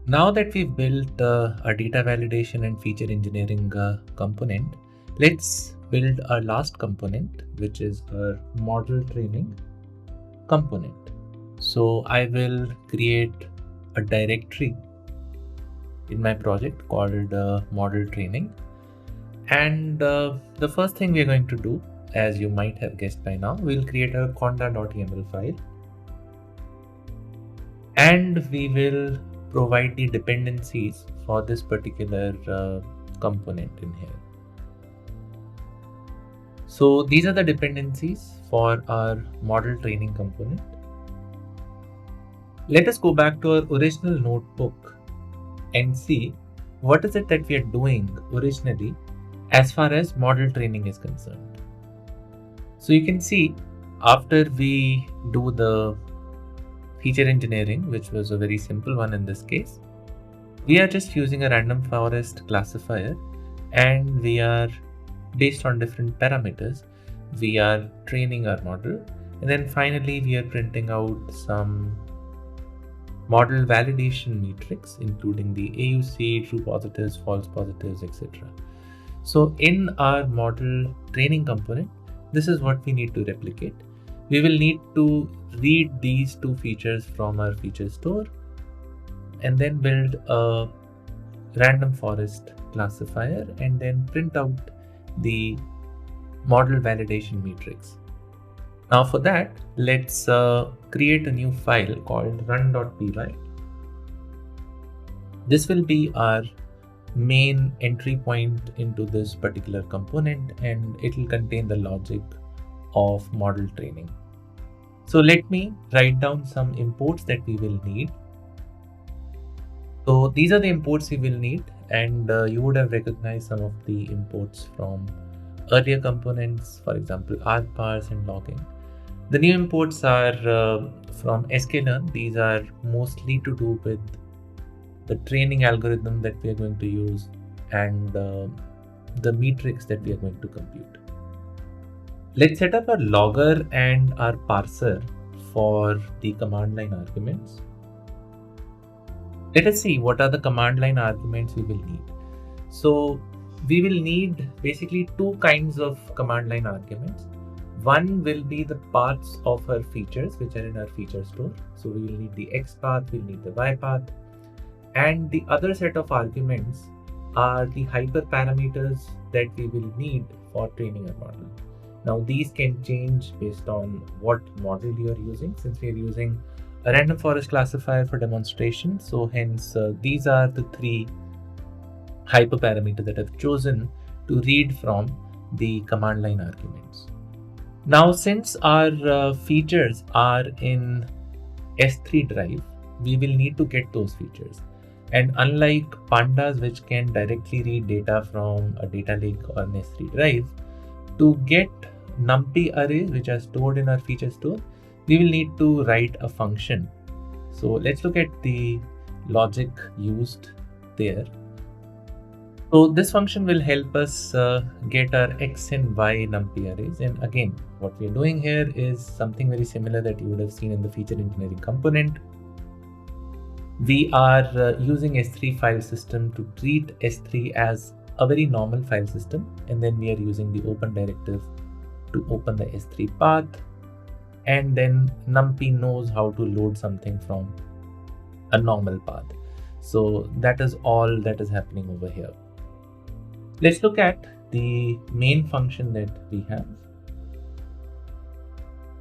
Now that we've built a data validation and feature engineering component, let's build our last component, which is our model training component. So I will create a directory in my project called model training. And the first thing we're going to do, as you might have guessed by now, we'll create a conda.yml file, and we will provide the dependencies for this particular component in here. So these are the dependencies for our model training component. Let us go back to our original notebook and see what is it that we are doing originally as far as model training is concerned. So you can see after we do the feature engineering, which was a very simple one in this case, we are just using a random forest classifier, and we are based on different parameters. We are training our model, and then finally we are printing out some model validation metrics, including the AUC, true positives, false positives, etc. So in our model training component, this is what we need to replicate. We will need to read these two features from our feature store and then build a random forest classifier and then print out the model validation matrix. Now for that, let's create a new file called run.py. This will be our main entry point into this particular component, and it will contain the logic of model training. So let me write down some imports that we will need. So these are the imports we will need, and you would have recognized some of the imports from earlier components, for example, rparse and logging. The new imports are from sklearn. These are mostly to do with the training algorithm that we are going to use and the metrics that we are going to compute. Let's set up our logger and our parser for the command line arguments. Let us see what are the command line arguments we will need. So we will need basically two kinds of command line arguments. One will be the paths of our features which are in our feature store. So we will need the X path, we'll need the Y path. And the other set of arguments are the hyperparameters that we will need for training a model. Now these can change based on what model you are using, since we are using a random forest classifier for demonstration. So hence these are the three hyperparameters that I've chosen to read from the command line arguments. Now since our features are in S3 drive, we will need to get those features. And unlike pandas, which can directly read data from a data lake or an S3 drive, to get numpy arrays which are stored in our feature store, we will need to write a function. So let's look at the logic used there. So this function will help us get our X and Y numpy arrays. And again, what we're doing here is something very similar that you would have seen in the feature engineering component. We are using S3 file system to treat S3 as a very normal file system, and then we are using the open directive to open the S3 path, and then numpy knows how to load something from a normal path. So that is all that is happening over here. Let's look at the main function that we have.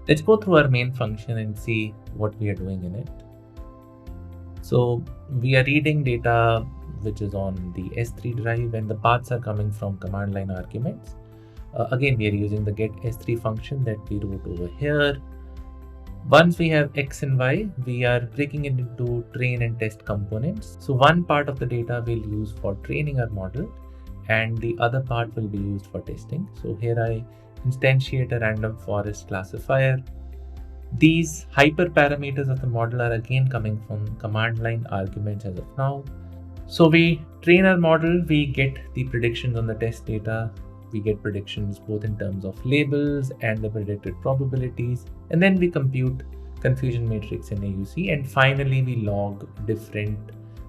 Let's go through our main function and see what we are doing in it. So we are reading data which is on the S3 drive, and the paths are coming from command line arguments. Again, we are using the get S3 function that we wrote over here. Once we have X and Y, we are breaking it into train and test components. So one part of the data we'll use for training our model, and the other part will be used for testing. So here I instantiate a random forest classifier. These hyperparameters of the model are again coming from command line arguments as of now. So we train our model, we get the predictions on the test data. We get predictions both in terms of labels and the predicted probabilities. And then we compute confusion matrix in AUC. And finally, we log different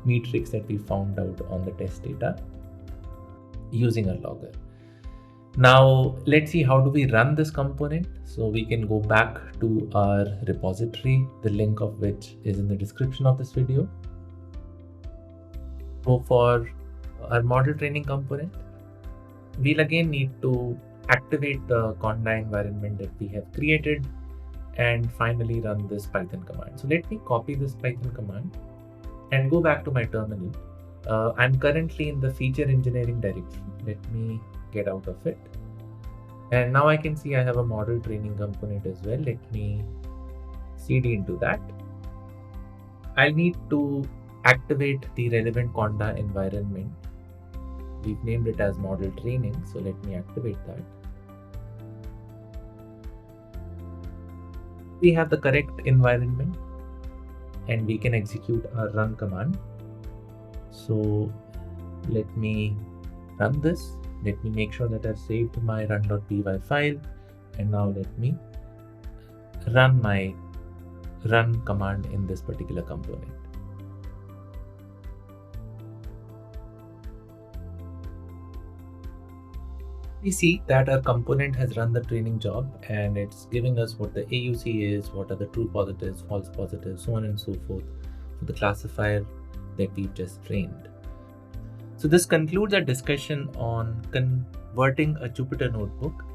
metrics that we found out on the test data using our logger. Now let's see how do we run this component. So we can go back to our repository, the link of which is in the description of this video. So for our model training component, we'll again need to activate the conda environment that we have created and finally run this Python command. So let me copy this Python command and go back to my terminal. I'm currently in the feature engineering directory. Let me get out of it. And now I can see I have a model training component as well. Let me cd into that. I'll need to activate the relevant conda environment. We've named it as model training, so let me activate that. We have the correct environment and we can execute our run command. So let me run this. Let me make sure that I've saved my run.py file, and now let me run my run command in this particular component. We see that our component has run the training job and it's giving us what the AUC is, what are the true positives, false positives, so on and so forth for the classifier that we've just trained. So this concludes our discussion on converting a Jupyter notebook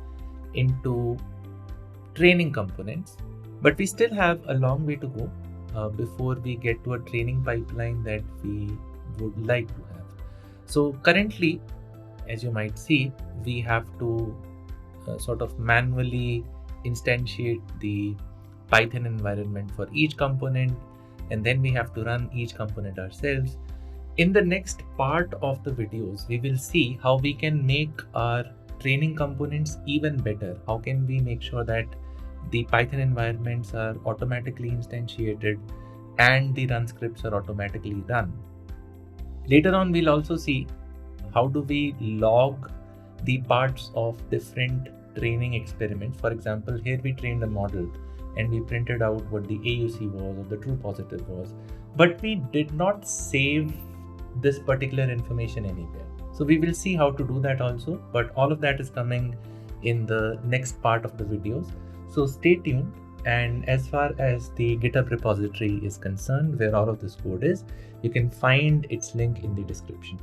into training components, but we still have a long way to go before we get to a training pipeline that we would like to have. So currently, as you might see, we have to sort of manually instantiate the Python environment for each component, and then we have to run each component ourselves. In the next part of the videos, we will see how we can make our training components even better. How can we make sure that the Python environments are automatically instantiated and the run scripts are automatically run. Later on, we'll also see how do we log the parts of different training experiments. For example, here we trained a model and we printed out what the AUC was or the true positive was, but we did not save this particular information anywhere. So we will see how to do that also, but all of that is coming in the next part of the videos. So stay tuned. And as far as the GitHub repository is concerned, where all of this code is, you can find its link in the description.